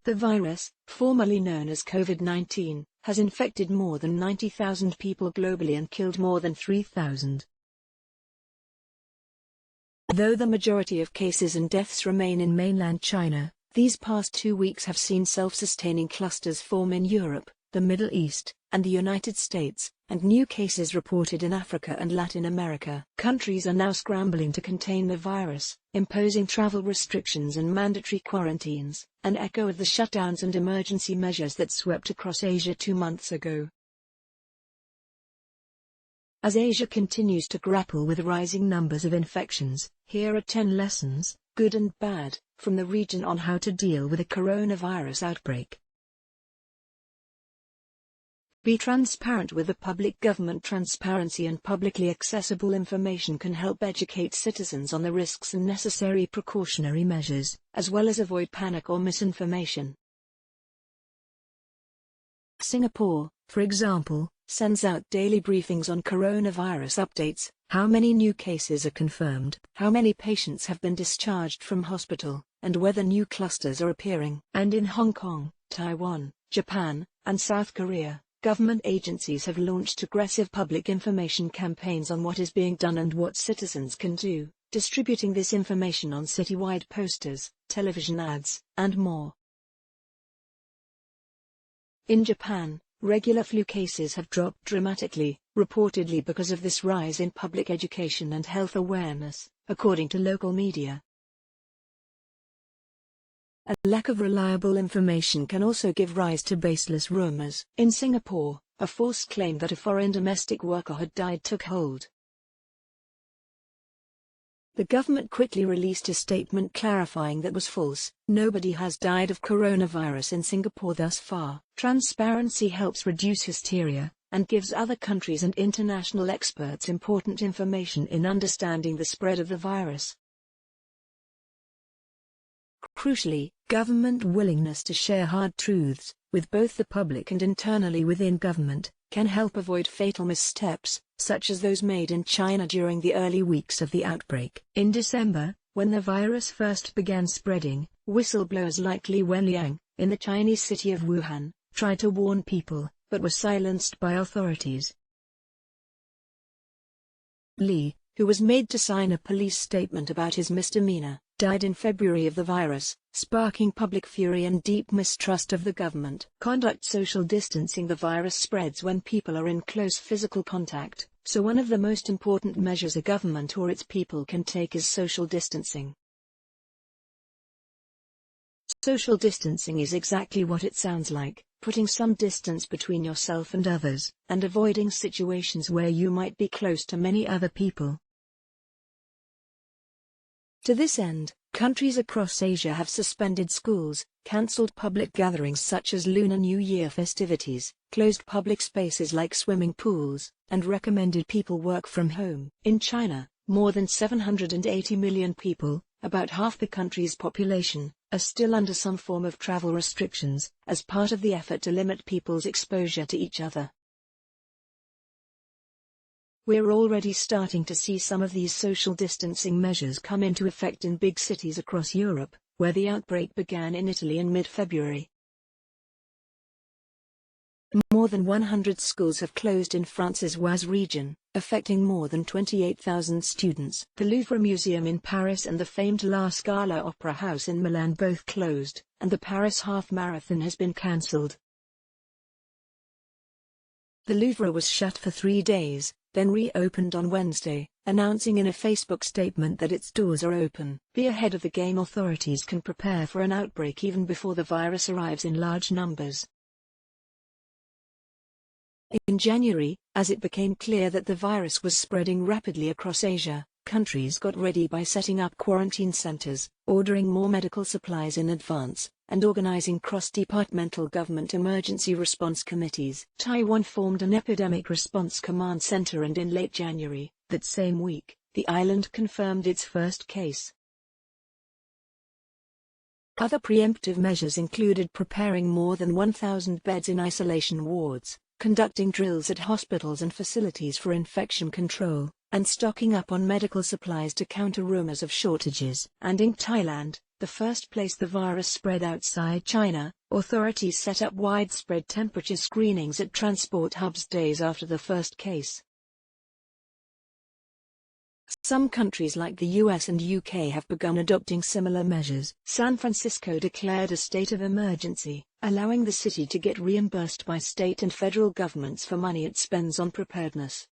The virus, formerly known as COVID-19, has infected more than 90,000 people globally and killed more than 3,000. Though the majority of cases and deaths remain in mainland China, these past 2 weeks have seen self-sustaining clusters form in Europe, the Middle East, and the United States, and new cases reported in Africa and Latin America. Countries are now scrambling to contain the virus, imposing travel restrictions and mandatory quarantines, an echo of the shutdowns and emergency measures that swept across Asia 2 months ago. As Asia continues to grapple with rising numbers of infections, here are 10 lessons, good and bad, from the region on how to deal with a coronavirus outbreak. Be transparent with the public. Government transparency and publicly accessible information can help educate citizens on the risks and necessary precautionary measures, as well as avoid panic or misinformation. Singapore, for example, sends out daily briefings on coronavirus updates, how many new cases are confirmed, how many patients have been discharged from hospital, and whether new clusters are appearing. And in Hong Kong, Taiwan, Japan, and South Korea, government agencies have launched aggressive public information campaigns on what is being done and what citizens can do, distributing this information on citywide posters, television ads, and more. In Japan, regular flu cases have dropped dramatically, reportedly because of this rise in public education and health awareness, according to local media. A lack of reliable information can also give rise to baseless rumors. In Singapore, a false claim that a foreign domestic worker had died took hold. The government quickly released a statement clarifying that was false. Nobody has died of coronavirus in Singapore thus far. Transparency helps reduce hysteria, and gives other countries and international experts important information in understanding the spread of the virus. Crucially, government willingness to share hard truths, with both the public and internally within government, can help avoid fatal missteps, such as those made in China during the early weeks of the outbreak. In December, when the virus first began spreading, whistleblowers like Li Wenliang, in the Chinese city of Wuhan, tried to warn people, but were silenced by authorities. Li, who was made to sign a police statement about his misdemeanor, died in February of the virus, sparking public fury and deep mistrust of the government. Conduct social distancing. The virus spreads when people are in close physical contact, so one of the most important measures a government or its people can take is social distancing. Social distancing is exactly what it sounds like, putting some distance between yourself and others, and avoiding situations where you might be close to many other people. To this end, countries across Asia have suspended schools, cancelled public gatherings such as Lunar New Year festivities, closed public spaces like swimming pools, and recommended people work from home. In China, more than 780 million people, about half the country's population, are still under some form of travel restrictions, as part of the effort to limit people's exposure to each other. We're already starting to see some of these social distancing measures come into effect in big cities across Europe, where the outbreak began in Italy in mid-February. More than 100 schools have closed in France's Oise region, affecting more than 28,000 students. The Louvre Museum in Paris and the famed La Scala Opera House in Milan both closed, and the Paris Half Marathon has been cancelled. The Louvre was shut for 3 days, then reopened on Wednesday, announcing in a Facebook statement that its doors are open. Be ahead of the game. Authorities can prepare for an outbreak even before the virus arrives in large numbers. In January, as it became clear that the virus was spreading rapidly across Asia, countries got ready by setting up quarantine centers, ordering more medical supplies in advance, and organizing cross-departmental government emergency response committees. Taiwan formed an epidemic response command center, and in late January, that same week, the island confirmed its first case. Other preemptive measures included preparing more than 1,000 beds in isolation wards, conducting drills at hospitals and facilities for infection control, and stocking up on medical supplies to counter rumors of shortages. And in Thailand, the first place the virus spread outside China, authorities set up widespread temperature screenings at transport hubs days after the first case. Some countries like the US and UK have begun adopting similar measures. San Francisco declared a state of emergency, allowing the city to get reimbursed by state and federal governments for money it spends on preparedness.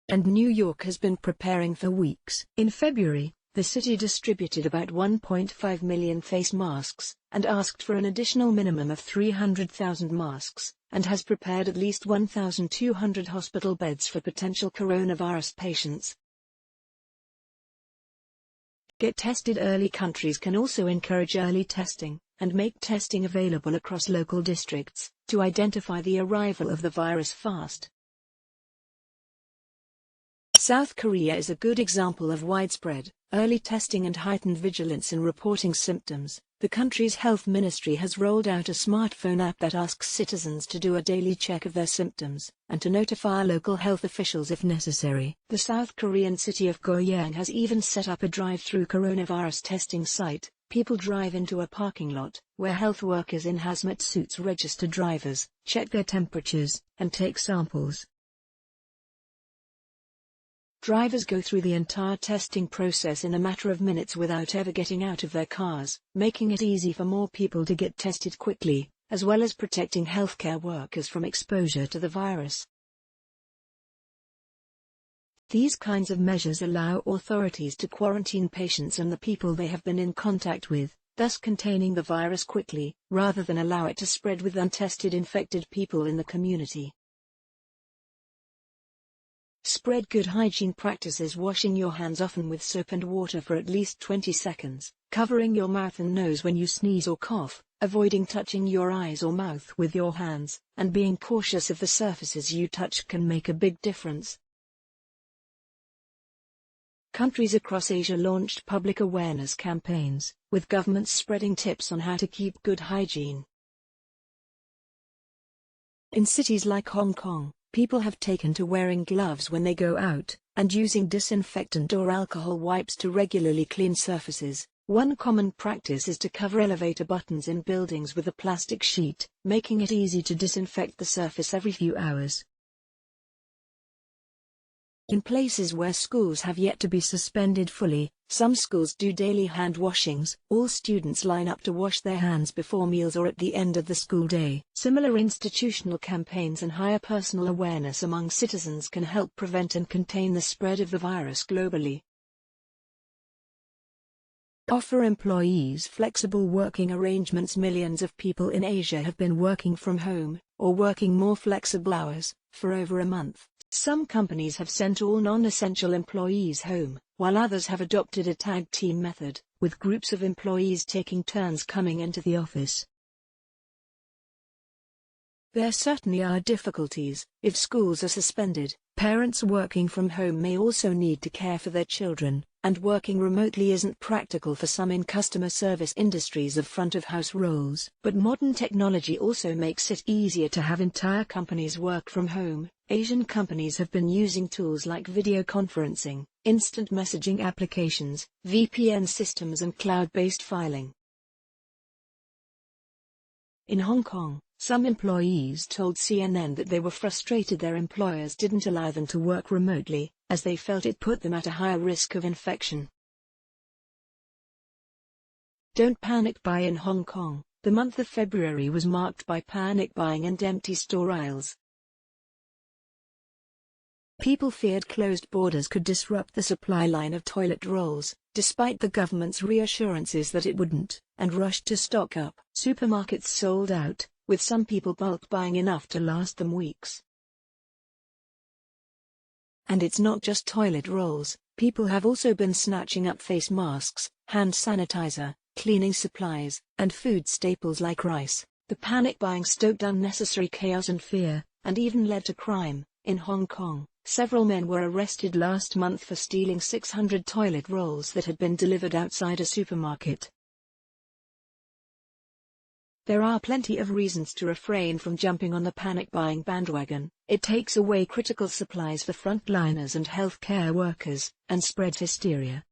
And New York has been preparing for weeks. In February, the city distributed about 1.5 million face masks, and asked for an additional minimum of 300,000 masks, and has prepared at least 1,200 hospital beds for potential coronavirus patients. Get tested early. Countries can also encourage early testing, and make testing available across local districts, to identify the arrival of the virus fast. South Korea is a good example of widespread, early testing and heightened vigilance in reporting symptoms. The country's health ministry has rolled out a smartphone app that asks citizens to do a daily check of their symptoms, and to notify local health officials if necessary. The South Korean city of Goyang has even set up a drive-through coronavirus testing site. People drive into a parking lot, where health workers in hazmat suits register drivers, check their temperatures, and take samples. Drivers go through the entire testing process in a matter of minutes without ever getting out of their cars, making it easy for more people to get tested quickly, as well as protecting healthcare workers from exposure to the virus. These kinds of measures allow authorities to quarantine patients and the people they have been in contact with, thus containing the virus quickly, rather than allow it to spread with untested infected people in the community. Spread good hygiene practices: washing your hands often with soap and water for at least 20 seconds, covering your mouth and nose when you sneeze or cough, avoiding touching your eyes or mouth with your hands, and being cautious of the surfaces you touch can make a big difference. Countries across Asia launched public awareness campaigns, with governments spreading tips on how to keep good hygiene. In cities like Hong Kong, people have taken to wearing gloves when they go out, and using disinfectant or alcohol wipes to regularly clean surfaces. One common practice is to cover elevator buttons in buildings with a plastic sheet, making it easy to disinfect the surface every few hours. In places where schools have yet to be suspended fully, some schools do daily hand washings. All students line up to wash their hands before meals or at the end of the school day. Similar institutional campaigns and higher personal awareness among citizens can help prevent and contain the spread of the virus globally. Offer employees flexible working arrangements. Millions of people in Asia have been working from home, or working more flexible hours, for over a month. Some companies have sent all non-essential employees home, while others have adopted a tag team method, with groups of employees taking turns coming into the office. There certainly are difficulties. If schools are suspended, parents working from home may also need to care for their children, and working remotely isn't practical for some in customer service industries of front-of-house roles. But modern technology also makes it easier to have entire companies work from home. Asian companies have been using tools like video conferencing, instant messaging applications, VPN systems and cloud-based filing. In Hong Kong, some employees told CNN that they were frustrated their employers didn't allow them to work remotely, as they felt it put them at a higher risk of infection. Don't panic buy. In Hong Kong, the month of February was marked by panic buying and empty store aisles. People feared closed borders could disrupt the supply line of toilet rolls, despite the government's reassurances that it wouldn't, and rushed to stock up. Supermarkets sold out, with some people bulk buying enough to last them weeks. And it's not just toilet rolls, people have also been snatching up face masks, hand sanitizer, cleaning supplies, and food staples like rice. The panic buying stoked unnecessary chaos and fear, and even led to crime. In Hong Kong, several men were arrested last month for stealing 600 toilet rolls that had been delivered outside a supermarket. There are plenty of reasons to refrain from jumping on the panic-buying bandwagon. It takes away critical supplies for frontliners and healthcare workers, and spreads hysteria.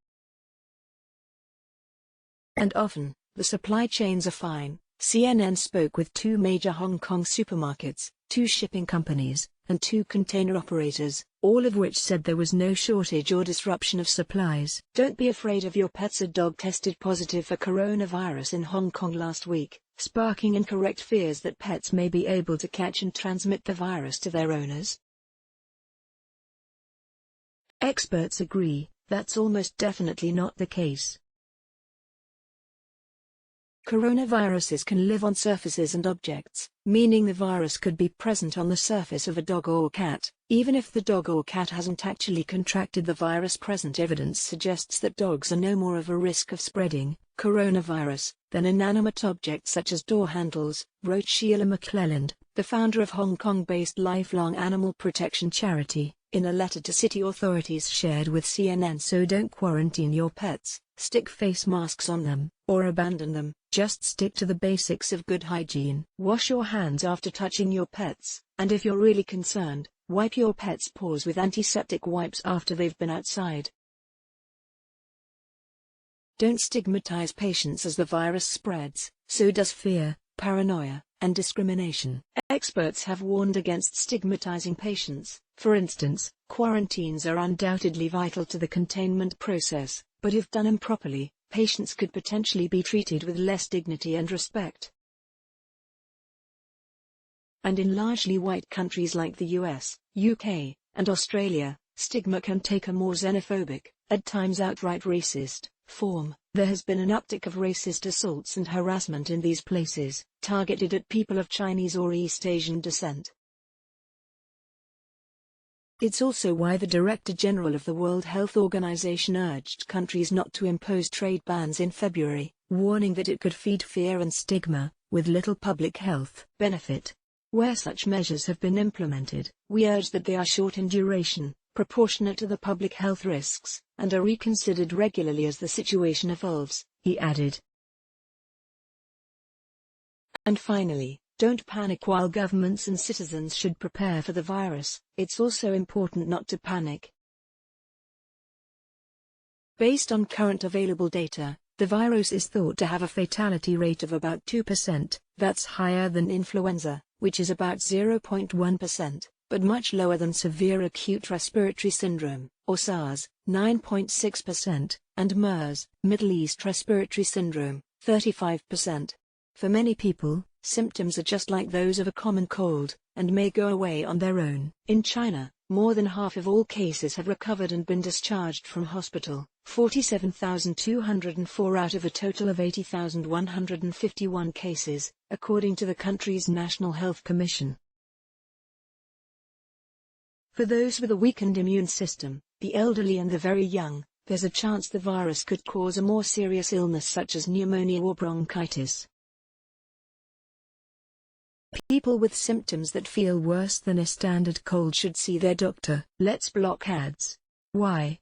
And often, the supply chains are fine. CNN spoke with 2 major Hong Kong supermarkets, 2 shipping companies, and 2 container operators, all of which said there was no shortage or disruption of supplies. Don't be afraid of your pets. A dog tested positive for coronavirus in Hong Kong last week, sparking incorrect fears that pets may be able to catch and transmit the virus to their owners. Experts agree, that's almost definitely not the case. Coronaviruses can live on surfaces and objects, meaning the virus could be present on the surface of a dog or cat, even if the dog or cat hasn't actually contracted the virus. Present evidence suggests that dogs are no more of a risk of spreading coronavirus than inanimate objects such as door handles, wrote Sheila McClelland, the founder of Hong Kong-based lifelong animal protection charity, in a letter to city authorities shared with CNN. So don't quarantine your pets, stick face masks on them, or abandon them. Just stick to the basics of good hygiene. Wash your hands after touching your pets, and if you're really concerned, wipe your pet's paws with antiseptic wipes after they've been outside. Don't stigmatize patients as the virus spreads, so does fear, paranoia, and discrimination. Experts have warned against stigmatizing patients. For instance, quarantines are undoubtedly vital to the containment process, but if done improperly, patients could potentially be treated with less dignity and respect. And in largely white countries like the US, UK, and Australia, stigma can take a more xenophobic, at times outright racist, form. There has been an uptick of racist assaults and harassment in these places, targeted at people of Chinese or East Asian descent. It's also why the Director General of the World Health Organization urged countries not to impose trade bans in February, warning that it could feed fear and stigma, with little public health benefit. Where such measures have been implemented, we urge that they are short in duration, proportionate to the public health risks, and are reconsidered regularly as the situation evolves, he added. And finally, don't panic. While governments and citizens should prepare for the virus, it's also important not to panic. Based on current available data, the virus is thought to have a fatality rate of about 2%, that's higher than influenza, which is about 0.1%, but much lower than severe acute respiratory syndrome, or SARS, 9.6%, and MERS, Middle East respiratory syndrome, 35%. For many people, symptoms are just like those of a common cold, and may go away on their own. In China, more than half of all cases have recovered and been discharged from hospital, 47,204 out of a total of 80,151 cases, according to the country's National Health Commission. For those with a weakened immune system, the elderly and the very young, there's a chance the virus could cause a more serious illness such as pneumonia or bronchitis. People with symptoms that feel worse than a standard cold should see their doctor. Let's block ads. Why?